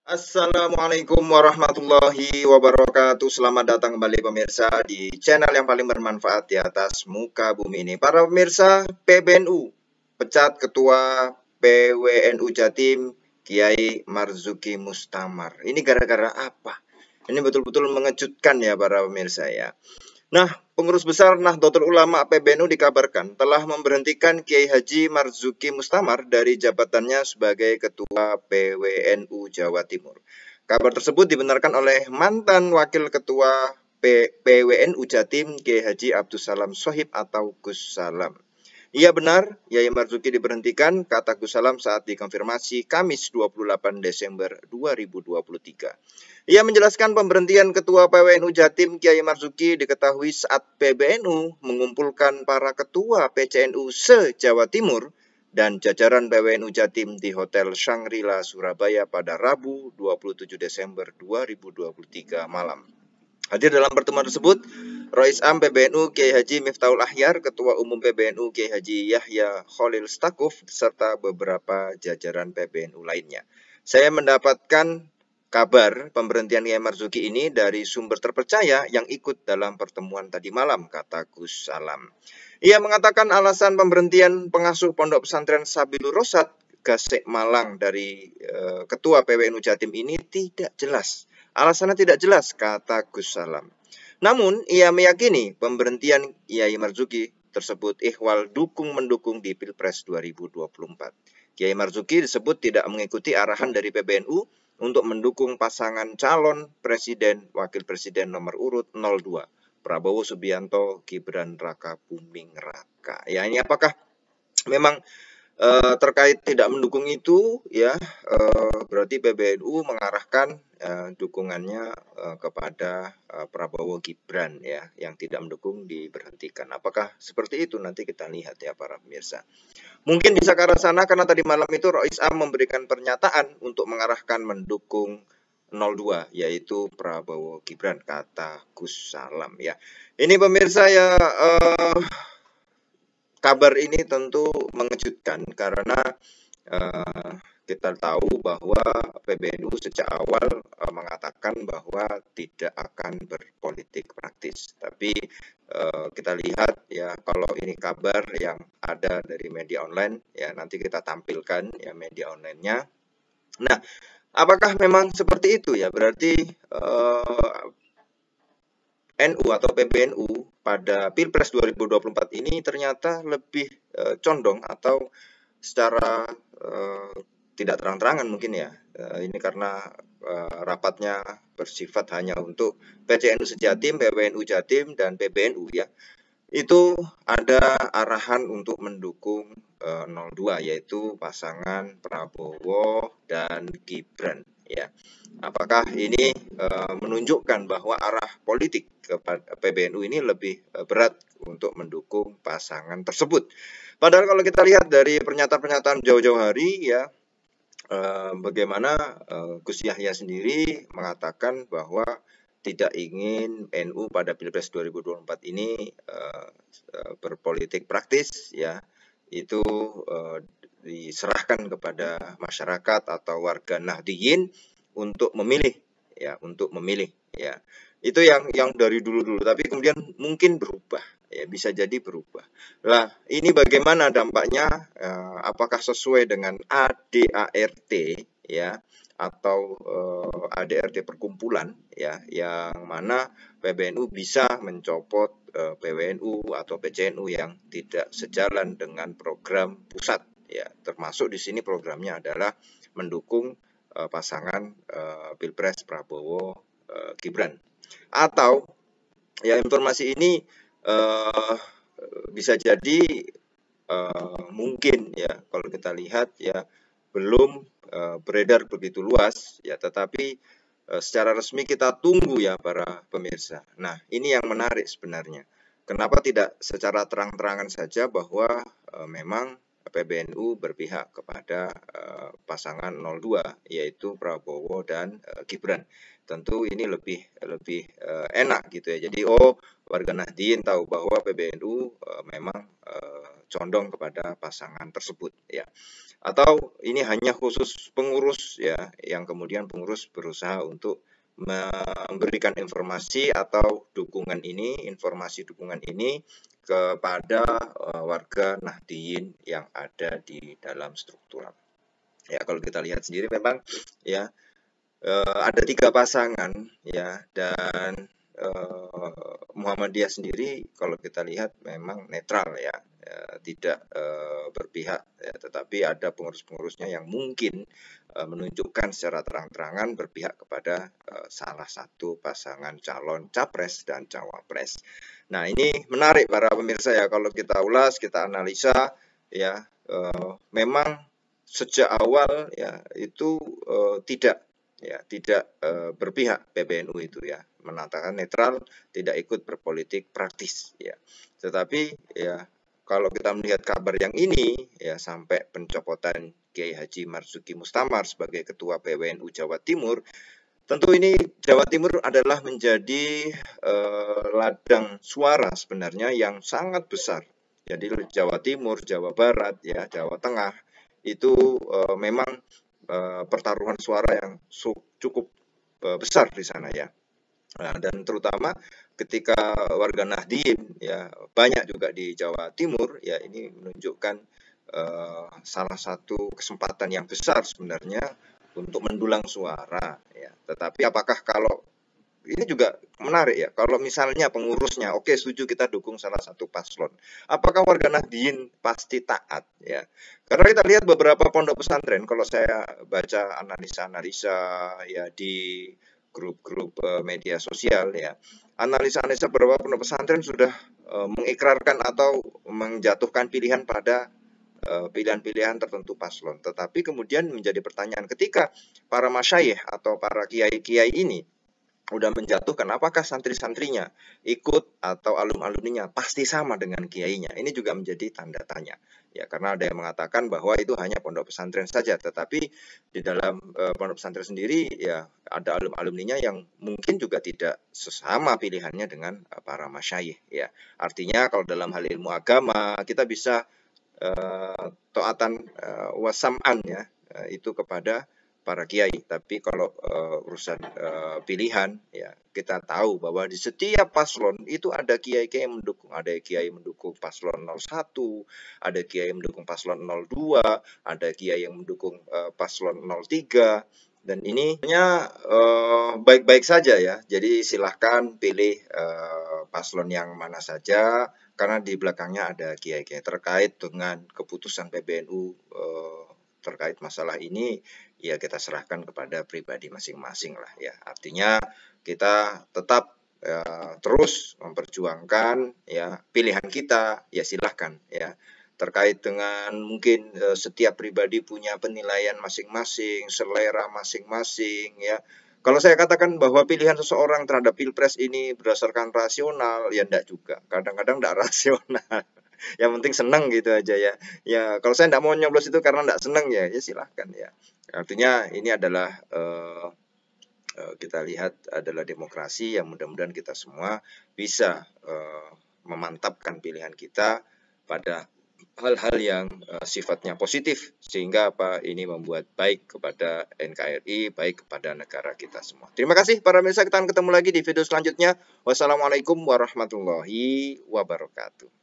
Assalamualaikum warahmatullahi wabarakatuh. Selamat datang kembali pemirsa di channel yang paling bermanfaat di atas muka bumi ini. Para pemirsa, PBNU pecat Ketua PWNU Jatim Kiai Marzuki Mustamar. Ini gara-gara apa? Ini betul-betul mengejutkan ya para pemirsa ya. Nah, pengurus besar Nahdlatul Ulama PBNU dikabarkan telah memberhentikan Kiai Haji Marzuki Mustamar dari jabatannya sebagai Ketua PWNU Jawa Timur. Kabar tersebut dibenarkan oleh mantan Wakil Ketua PWNU Jatim Kiai Haji Abdus Salam Shohib atau Gus Salam. Iya benar, Kiai Marzuki diberhentikan, kata Gus Salam saat dikonfirmasi Kamis 28 Desember 2023. Ia menjelaskan pemberhentian Ketua PWNU Jatim Kiai Marzuki diketahui saat PBNU mengumpulkan para ketua PCNU se-Jawa Timur dan jajaran PWNU Jatim di Hotel Shangri-La Surabaya pada Rabu 27 Desember 2023 malam. Hadir dalam pertemuan tersebut, Rois Am PBNU Kiai Haji Miftahul Ahyar, Ketua Umum PBNU Kiai Haji Yahya Khalil Stakuf, serta beberapa jajaran PBNU lainnya. Saya mendapatkan kabar pemberhentian Kiai Marzuki ini dari sumber terpercaya yang ikut dalam pertemuan tadi malam, kata Gus Salam. Ia mengatakan alasan pemberhentian pengasuh Pondok Pesantren Sabilur Rosyad Gasek Malang dari Ketua PWNU Jatim ini tidak jelas. Alasannya tidak jelas, kata Gus Salam. Namun, ia meyakini pemberhentian Kiai Marzuki tersebut ikhwal dukung-mendukung di Pilpres 2024. Kiai Marzuki disebut tidak mengikuti arahan dari PBNU untuk mendukung pasangan calon presiden wakil presiden nomor urut 02 Prabowo Subianto Gibran Raka Buming Raka. Ya, ini apakah memang terkait tidak mendukung itu ya berarti PBNU mengarahkan dukungannya kepada Prabowo Gibran ya, yang tidak mendukung diberhentikan. Apakah seperti itu? Nanti kita lihat ya para pemirsa. Mungkin bisa ke arah sana karena tadi malam itu Rois Am memberikan pernyataan untuk mengarahkan mendukung 02 yaitu Prabowo Gibran, kata Gus Salam ya. Ini pemirsa ya, kabar ini tentu mengejutkan karena kita tahu bahwa PBNU sejak awal mengatakan bahwa tidak akan berpolitik praktis. Tapi kita lihat ya, kalau ini kabar yang ada dari media online ya, nanti kita tampilkan ya media online-nya. Nah, apakah memang seperti itu ya? Berarti NU atau PBNU pada Pilpres 2024 ini ternyata lebih condong atau secara tidak terang-terangan mungkin ya. Ini karena rapatnya bersifat hanya untuk PCNU Sejatim, PWNU Jatim, dan PBNU ya. Itu ada arahan untuk mendukung 02 yaitu pasangan Prabowo dan Gibran ya. Apakah ini menunjukkan bahwa arah politik kepada PBNU ini lebih berat untuk mendukung pasangan tersebut? Padahal kalau kita lihat dari pernyataan-pernyataan jauh-jauh hari ya, bagaimana Gus Yahya sendiri mengatakan bahwa tidak ingin NU pada Pilpres 2024 ini berpolitik praktis ya, itu diserahkan kepada masyarakat atau warga Nahdliyin untuk memilih ya, Itu yang dari dulu-dulu, tapi kemudian mungkin berubah ya, bisa jadi berubah. Lah, ini bagaimana dampaknya? Apakah sesuai dengan ADART ya, atau ADART perkumpulan ya, yang mana PBNU bisa mencopot PWNU atau PCNU yang tidak sejalan dengan program pusat ya, termasuk di sini programnya adalah mendukung pasangan Pilpres Prabowo Gibran. Atau ya, informasi ini bisa jadi mungkin ya, kalau kita lihat ya belum beredar begitu luas ya, tetapi secara resmi kita tunggu ya para pemirsa. Nah, ini yang menarik sebenarnya. Kenapa tidak secara terang-terangan saja bahwa memang PBNU berpihak kepada pasangan 02 yaitu Prabowo dan Gibran. Tentu ini lebih enak gitu ya. Jadi warga Nahdien tahu bahwa PBNU memang condong kepada pasangan tersebut ya. Atau ini hanya khusus pengurus ya, yang kemudian pengurus berusaha untuk memberikan informasi atau informasi dukungan ini kepada warga Nahdien yang ada di dalam struktural. Ya, kalau kita lihat sendiri memang ya ada 3 pasangan ya, dan Muhammadiyah sendiri kalau kita lihat memang netral ya, tidak berpihak ya, tetapi ada pengurus-pengurusnya yang mungkin menunjukkan secara terang-terangan berpihak kepada salah satu pasangan calon capres dan cawapres. Nah, ini menarik para pemirsa ya, kalau kita ulas, kita analisa ya, memang sejak awal ya itu tidak berpihak PBNU itu ya, menatakan netral, tidak ikut berpolitik praktis ya. Tetapi ya kalau kita melihat kabar yang ini ya, sampai pencopotan Kiai Haji Marzuki Mustamar sebagai ketua PWNU Jawa Timur, tentu ini Jawa Timur adalah menjadi ladang suara sebenarnya yang sangat besar. Jadi Jawa Timur, Jawa Barat ya, Jawa Tengah itu memang pertaruhan suara yang cukup besar di sana ya. Nah, dan terutama ketika warga Nahdien ya banyak juga di Jawa Timur ya, ini menunjukkan salah satu kesempatan yang besar sebenarnya untuk mendulang suara ya. Tetapi apakah kalau ini juga menarik ya, kalau misalnya pengurusnya oke, setuju kita dukung salah satu paslon, apakah warga Nahdien pasti taat ya? Karena kita lihat beberapa pondok pesantren, kalau saya baca analisa-analisa ya di grup-grup media sosial ya, analisa-analisa beberapa pondok pesantren sudah mengikrarkan atau menjatuhkan pilihan pada pilihan-pilihan tertentu paslon. Tetapi kemudian menjadi pertanyaan, ketika para masyayikh atau para kiai-kiai ini udah menjatuhkan, apakah santri-santrinya ikut atau alum-alumninya pasti sama dengan kiainya? Ini juga menjadi tanda tanya ya, karena ada yang mengatakan bahwa itu hanya pondok pesantren saja, tetapi di dalam pondok pesantren sendiri ya ada alum-alumninya yang mungkin juga tidak sesama pilihannya dengan para masyayikh ya. Artinya kalau dalam hal ilmu agama kita bisa taatan wasam'an ya, itu kepada para kiai. Tapi kalau urusan pilihan ya, kita tahu bahwa di setiap paslon itu ada kiai-kiai yang mendukung, ada kiai mendukung paslon 01, ada kiai yang mendukung paslon 02, ada kiai yang mendukung paslon 03, dan ini baik-baik saja ya. Jadi silahkan pilih paslon yang mana saja, karena di belakangnya ada kiai-kiai. Terkait dengan keputusan PBNU terkait masalah ini ya, kita serahkan kepada pribadi masing-masing lah ya. Artinya kita tetap terus memperjuangkan ya pilihan kita, ya silahkan ya. Terkait dengan mungkin setiap pribadi punya penilaian masing-masing, selera masing-masing ya. Kalau saya katakan bahwa pilihan seseorang terhadap pilpres ini berdasarkan rasional, ya enggak juga. Kadang-kadang enggak rasional. Yang penting senang gitu aja ya. Ya kalau saya enggak mau nyoblos itu karena enggak senang ya, ya silahkan ya. Artinya ini adalah kita lihat adalah demokrasi yang mudah-mudahan kita semua bisa memantapkan pilihan kita pada hal-hal yang sifatnya positif, sehingga ini membuat baik kepada NKRI, baik kepada negara kita semua. Terima kasih para pemirsa, kita akan ketemu lagi di video selanjutnya. Wassalamualaikum warahmatullahi wabarakatuh.